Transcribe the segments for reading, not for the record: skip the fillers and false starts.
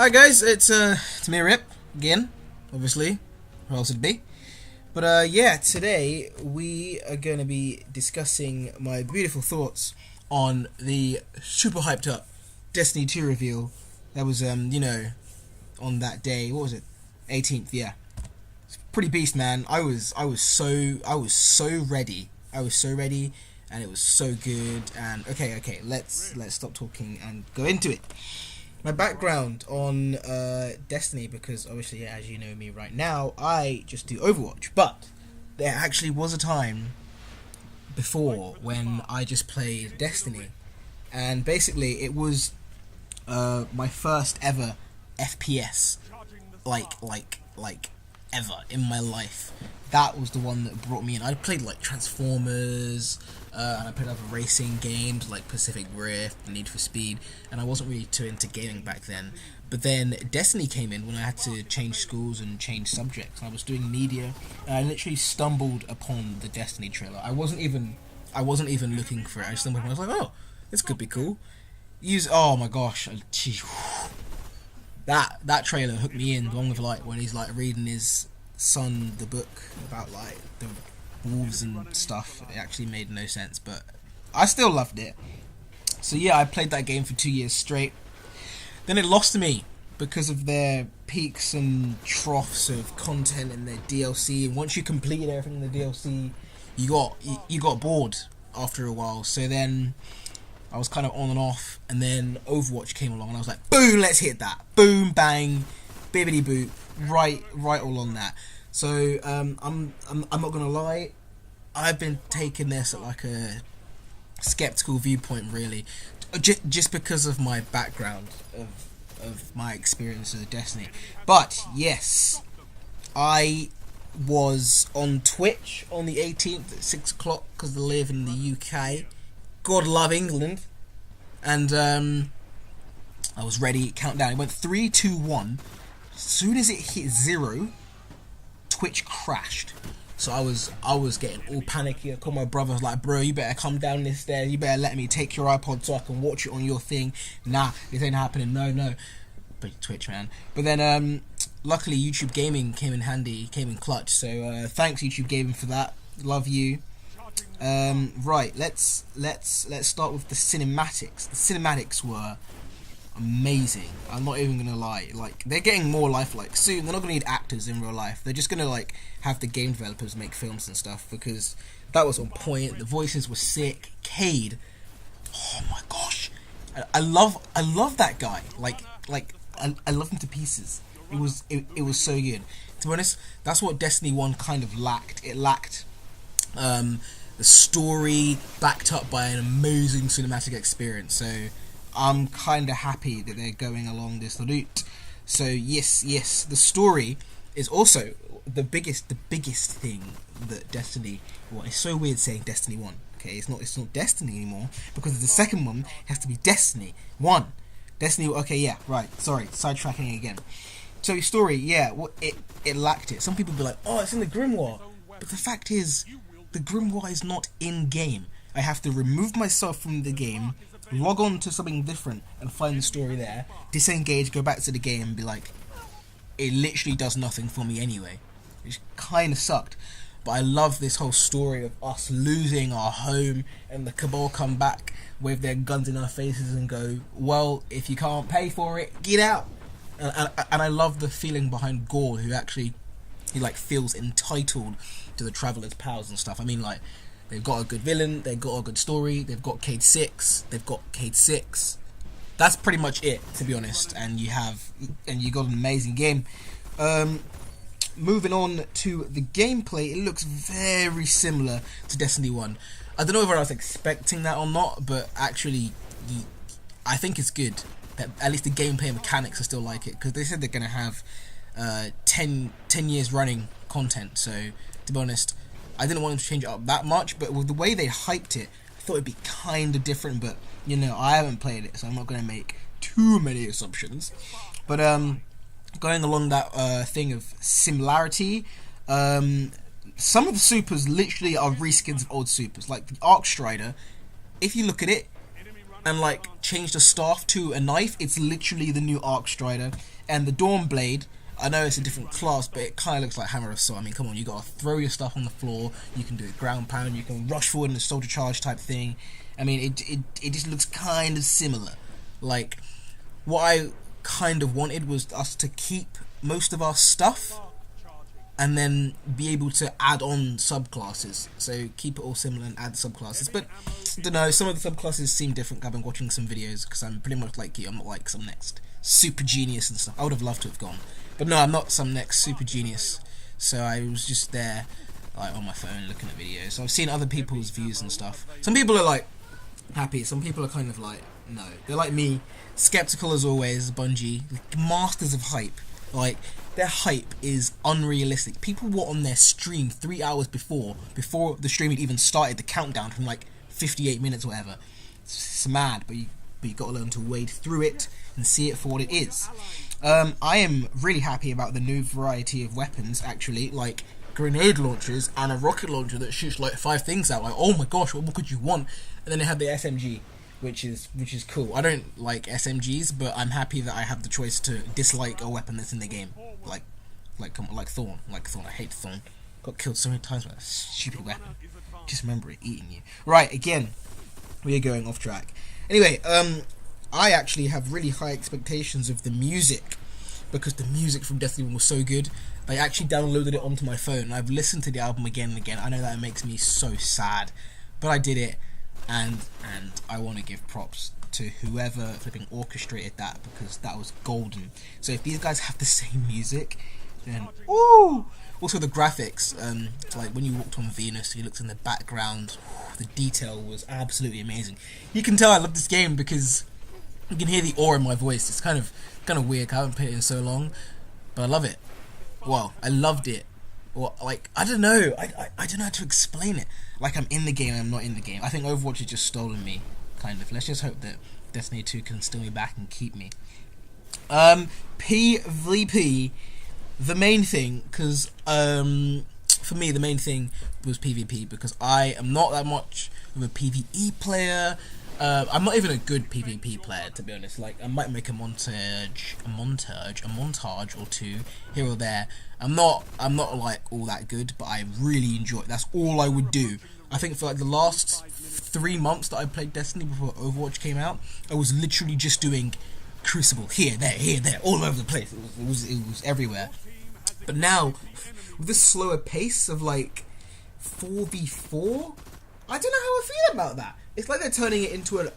Hi guys, it's me Rip again, obviously. Who else would it be? But yeah, today we are going to be discussing my beautiful thoughts on the super hyped up Destiny 2 reveal. That was on that day. What was it? 18th. Yeah, it's pretty beast, man. I was so ready. I was so ready, and it was so good. And okay, let's stop talking and go into it. My background on Destiny, because obviously, as you know me right now, I just do Overwatch. But there actually was a time before when I just played Destiny, and basically it was my first ever FPS, like ever in my life. That was the one that brought me in. I played like Transformers, and I played other racing games like Pacific Rift, Need for Speed, and I wasn't really too into gaming back then. But then Destiny came in when I had to change schools and change subjects. I was doing media, and I literally stumbled upon the Destiny trailer. I wasn't even looking for it. I just stumbled upon it. I was like, oh, this could be cool. Oh my gosh, that trailer hooked me in, along with like when he's like reading his son the book about like the wolves and stuff. It actually made no sense, but I still loved it. So yeah, I played that game for 2 years straight. Then it lost to me because of their peaks and troughs of content and their DLC. And once you completed everything in the DLC, you got bored after a while. So then I was kind of on and off, and then Overwatch came along, and I was like, boom, let's hit that, boom, bang, bibbity boop, right all on that. So I'm not gonna lie, I've been taking this at like a skeptical viewpoint, really, just because of my background of my experience with Destiny. But yes, I was on Twitch on the 18th at 6 o'clock because I live in the UK. God love England. And I was ready. Countdown. It went 3, 2, 1. As soon as it hit 0, Twitch crashed. So I was getting all panicky. I called my brother. I was like, bro, you better come down this stairs. You better let me take your iPod so I can watch it on your thing. Nah, this ain't happening. No. But Twitch, man. But then luckily YouTube Gaming came in handy, came in clutch. So thanks YouTube Gaming for that. Love you. Right, let's start with the cinematics. The cinematics were amazing. I'm not even gonna lie. Like, they're getting more lifelike soon. They're not gonna need actors in real life. They're just gonna like have the game developers make films and stuff, because that was on point. The voices were sick. Cade, oh my gosh, I love that guy. I love him to pieces. It was so good. To be honest, that's what Destiny 1 kind of lacked. It lacked the story backed up by an amazing cinematic experience. So I'm kind of happy that they're going along this route. So yes, the story is also the biggest thing that Destiny 1. It's so weird saying Destiny 1. Okay, it's not Destiny anymore, because the second one has to be Destiny 1. Destiny. Okay, yeah, right. Sorry, sidetracking again. So story, yeah, well, it lacked it. Some people be like, oh, it's in the Grimoire, but the fact is, the Grimoire is not in-game. I have to remove myself from the game, log on to something different, and find the story there, disengage, go back to the game, and be like, it literally does nothing for me anyway. Which kind of sucked. But I love this whole story of us losing our home, and the Cabal come back with their guns in our faces and go, well, if you can't pay for it, get out. And I love the feeling behind Gore, who actually, he like feels entitled to the Traveler's powers and stuff. I mean, like, they've got a good villain, they've got a good story, they've got Cade 6, That's pretty much it, to be honest. And you got an amazing game. Moving on to the gameplay, it looks very similar to Destiny 1. I don't know whether I was expecting that or not, but actually, I think it's good that at least the gameplay mechanics are still like it, because they said they're going to have 10 years running content. So to be honest, I didn't want them to change it up that much, but with the way they hyped it, I thought it'd be kind of different. But you know, I haven't played it, so I'm not going to make too many assumptions. But going along that thing of similarity, some of the supers literally are reskins of old supers. Like the Arc Strider, if you look at it, and like change the staff to a knife, it's literally the new Arc Strider. And the Dawn Blade, I know it's a different class, but it kind of looks like Hammer of Saw. I mean, come on, you gotta throw your stuff on the floor, you can do a ground pound, you can rush forward in a soldier charge type thing. I mean, it just looks kind of similar. Like, what I kind of wanted was us to keep most of our stuff and then be able to add on subclasses. So keep it all similar and add subclasses. But I don't know, some of the subclasses seem different. I've been watching some videos because I'm pretty much like you. I'm not like some next super genius and stuff. I would have loved to have gone, but no, I'm not some next super genius. So I was just there, like on my phone, looking at videos. So I've seen other people's views and stuff. Some people are like happy. Some people are kind of like no. They're like me, skeptical as always. Bungie, masters of hype. Like, their hype is unrealistic. People were on their stream 3 hours before the stream had even started, the countdown from like 58 minutes or whatever. It's mad, but you got to learn to wade through it and see it for what it is. I am really happy about the new variety of weapons, actually, like grenade launchers and a rocket launcher that shoots like 5 things out. Like, oh my gosh, what more could you want? And then they have the SMG. Which is cool. I don't like SMGs, but I'm happy that I have the choice to dislike a weapon that's in the game. Like Thorn. I hate Thorn. Got killed so many times by that stupid weapon. Just remember it eating you. Right, again, we are going off track. Anyway, I actually have really high expectations of the music because the music from Destiny 1 was so good. I actually downloaded it onto my phone and I've listened to the album again and again. I know that it makes me so sad, but I did it. And I want to give props to whoever flipping orchestrated that because that was golden. So if these guys have the same music, then ooh! Also the graphics, like when you walked on Venus, you looked in the background, the detail was absolutely amazing. You can tell I love this game because you can hear the awe in my voice. It's kind of weird. I haven't played it in so long, but I love it. Well, I loved it. Or like I don't know. I don't know how to explain it. Like I'm in the game, I'm not in the game. I think Overwatch has just stolen me, kind of. Let's just hope that Destiny 2 can steal me back and keep me. PvP, the main thing, because for me the main thing was PvP because I am not that much of a PvE player. I'm not even a good PvP player, to be honest. Like I might make a montage or two here or there. I'm not like all that good, but I really enjoy it. That's all I would do. I think for like the last 3 months that I played Destiny before Overwatch came out, I was literally just doing Crucible here, there, all over the place. It was everywhere. But now, with this slower pace of like 4v4, I don't know how I feel about that. It's like they're turning it into an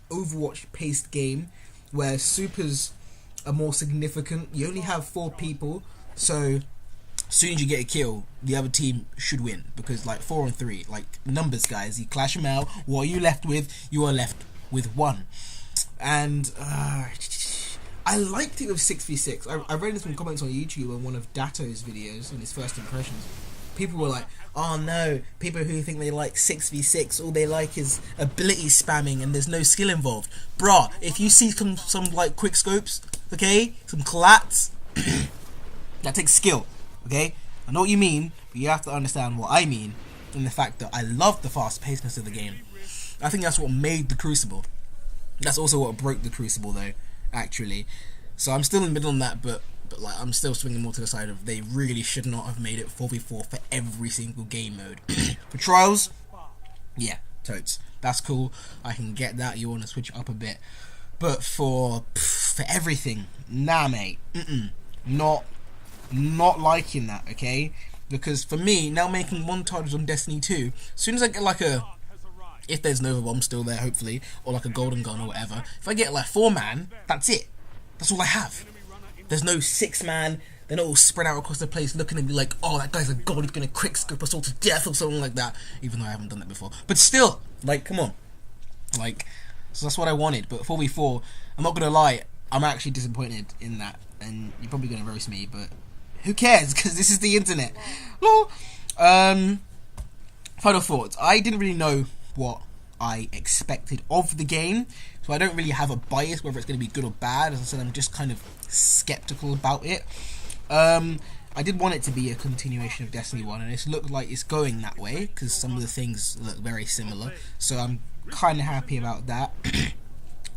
Overwatch-paced game where supers are more significant. You only have 4 people, so as soon as you get a kill, the other team should win because like 4 on 3, like numbers, guys. You clash them out. What are you left with? You are left with 1. And I liked it with 6v6. I read some comments on YouTube on one of Dato's videos on his first impressions. People were like, oh no, people who think they like 6v6, all they like is ability spamming and there's no skill involved. Bruh, if you see some like quick scopes, okay, some collats, that takes skill, okay? I know what you mean, but you have to understand what I mean in the fact that I love the fast-pacedness of the game. I think that's what made the Crucible. That's also what broke the Crucible though, actually. So I'm still in the middle on that, but like I'm still swinging more to the side of they really should not have made it 4v4 for every single game mode. For trials, yeah, totes. That's cool. I can get that. You want to switch it up a bit, but for everything, nah, mate. Not liking that. Okay, because for me now making montages on Destiny 2, as soon as I get like if there's Nova Bomb still there, hopefully, or like a golden gun or whatever, if I get like 4-man, that's it. That's all I have. There's no 6-man. They're not all spread out across the place looking at me like, oh, that guy's a god, he's gonna quick scope us all to death or something like that. Even though I haven't done that before. But still, like, come on. Like, so that's what I wanted. But 4v4, I'm not gonna lie, I'm actually disappointed in that. And you're probably gonna roast me, but who cares? Because this is the internet. Lol. Final thoughts. I didn't really know what I expected of the game, so I don't really have a bias whether it's going to be good or bad. As I said, I'm just kind of skeptical about it. I did want it to be a continuation of Destiny 1, and it's looked like it's going that way because some of the things look very similar, so I'm kind of happy about that.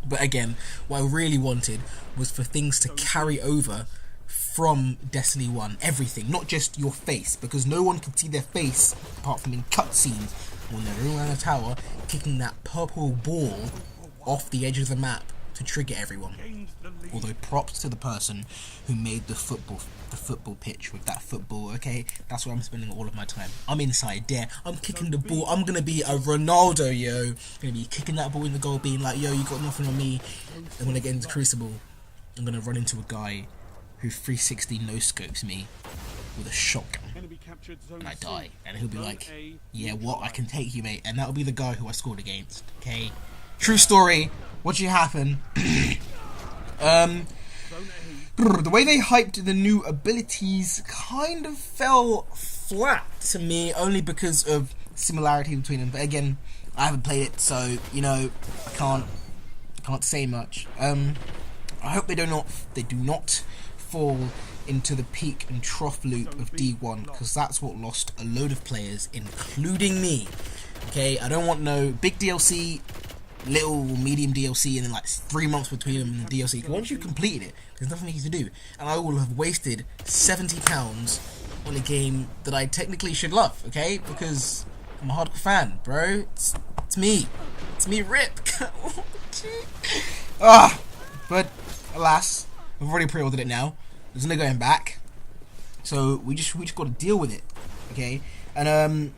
But again, what I really wanted was for things to carry over from Destiny 1, everything, not just your face, because no one can see their face apart from in cutscenes when they're around the tower kicking that purple ball off the edge of the map to trigger everyone. Although props to the person who made the football pitch with that football, okay? That's where I'm spending all of my time. I'm inside there, I'm kicking the ball, I'm gonna be a Ronaldo, yo. I'm gonna be kicking that ball in the goal, being like, yo, you got nothing on me. And when I get into Crucible, I'm gonna run into a guy who 360 no-scopes me with a shotgun, and I die, and he'll be like, yeah, what, I can take you, mate. And that'll be the guy who I scored against, okay? True story. What should happen? The way they hyped the new abilities kind of fell flat to me, only because of similarity between them. But again, I haven't played it, so you know, I can't say much. I hope they do not fall into the peak and trough loop of D1, because that's what lost a load of players, including me. Okay, I don't want no big DLC, little medium DLC, and then like 3 months between them and the DLC. Because once you've completed it, there's nothing for you to do, and I will have wasted £70 on a game that I technically should love. Okay, because I'm a hardcore fan, bro. It's me, Rip. But alas, I've already pre-ordered it now. There's no going back, so we just got to deal with it, okay? And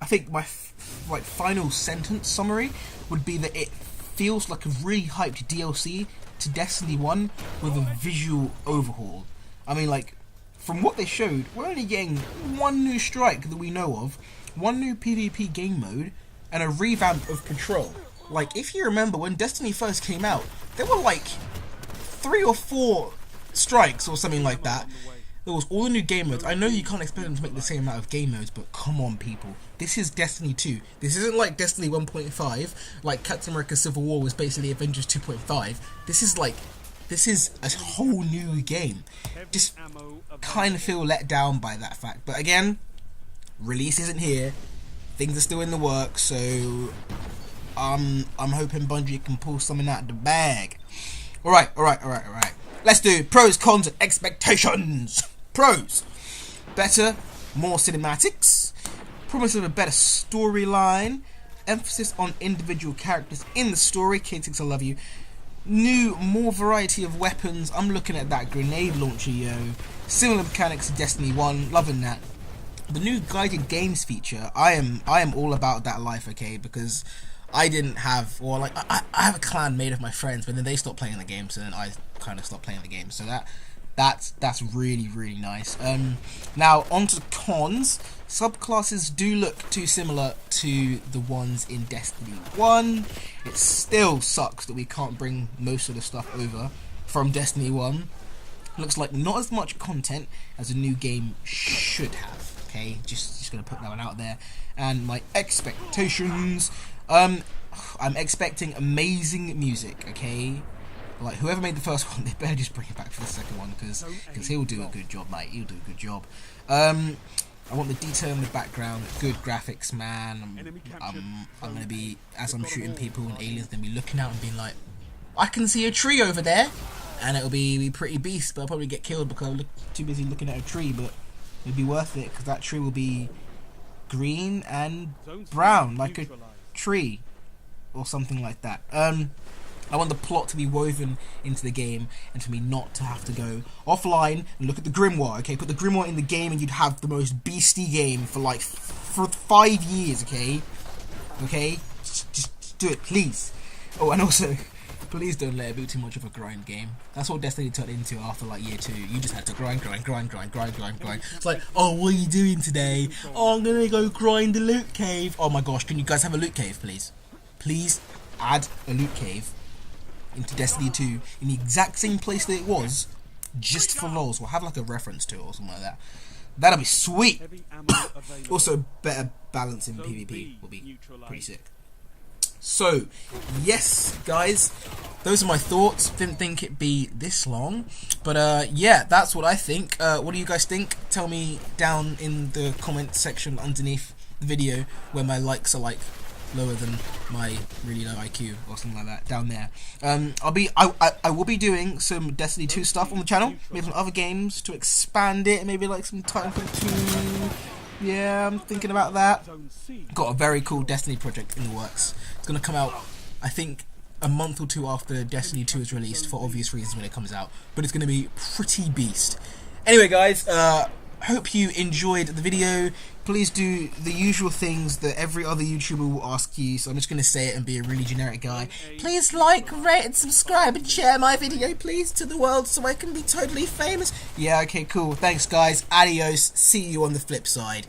I think my final sentence summary would be that it feels like a really hyped DLC to Destiny 1 with a visual overhaul. I mean, like, from what they showed, we're only getting one new strike that we know of, one new PvP game mode, and a revamp of Patrol. Like, if you remember, when Destiny first came out, there were like 3 or 4 strikes or something like that. There was all the new game modes. I know you can't expect them to make the same amount of game modes, but come on, people. This is Destiny 2. This isn't like Destiny 1.5, like Captain America Civil War was basically Avengers 2.5. This is a whole new game. Just kind of feel let down by that fact. But again, release isn't here. Things are still in the works, so I'm hoping Bungie can pull something out of the bag. Alright. Let's do pros, cons, and expectations. Pros. Better, more cinematics. Promise of a better storyline. Emphasis on individual characters in the story. K6, I love you. New, more variety of weapons. I'm looking at that grenade launcher, yo. Similar mechanics to Destiny 1. Loving that. The new guided games feature. I am all about that life, okay? Because I didn't have, or like, I have a clan made of my friends, but then they stopped playing the game, so then I kind of stopped playing the game. So that's really, really nice. Now on to the cons. Subclasses do look too similar to the ones in Destiny 1. It still sucks that we can't bring most of the stuff over from Destiny 1. Looks like not as much content as a new game should have. Okay, just gonna put that one out there. And my expectations. I'm expecting amazing music, okay? Like, whoever made the first one, they better just bring it back for the second one, because he'll do a good job, mate. He'll do a good job. I want the detail in the background, good graphics, man. I'm gonna be, as I'm shooting people and aliens, gonna be looking out and being like, I can see a tree over there, and it'll be pretty beast, but I'll probably get killed because I'm too busy looking at a tree, but it'll be worth it, because that tree will be green and brown, like a tree or something like that. I want the plot to be woven into the game and for me not to have to go offline and look at the Grimoire. Okay, put the Grimoire in the game and you'd have the most beastie game for like for 5 years. Okay, just do it, please. Oh, and also, please don't let it be too much of a grind game. That's what Destiny turned into after like year 2. You just had to grind. It's like, oh, what are you doing today? Oh, I'm gonna go grind the loot cave. Oh my gosh, can you guys have a loot cave, please? Please add a loot cave into Destiny 2 in the exact same place that it was, just for lols. We'll have like a reference to it or something like that. That'll be sweet. Also, better balance in PvP will be pretty sick. So, yes, guys, those are my thoughts. Didn't think it'd be this long, but yeah, that's what I think. What do you guys think? Tell me down in the comment section underneath the video, where my likes are like lower than my really low IQ or something like that down there. I will be doing some Destiny 2 stuff on the channel, maybe some other games to expand it, maybe like some Titanfall 2. Yeah, I'm thinking about that. Got a very cool Destiny project in the works. It's gonna come out, I think, a month or two after Destiny 2 is released, for obvious reasons when it comes out, but it's gonna be pretty beast. Anyway, guys, hope you enjoyed the video. Please do the usual things that every other YouTuber will ask you, so I'm just going to say it and be a really generic guy. Please like, rate, and subscribe, and share my video, please, to the world so I can be totally famous. Yeah, okay, cool. Thanks, guys. Adios. See you on the flip side.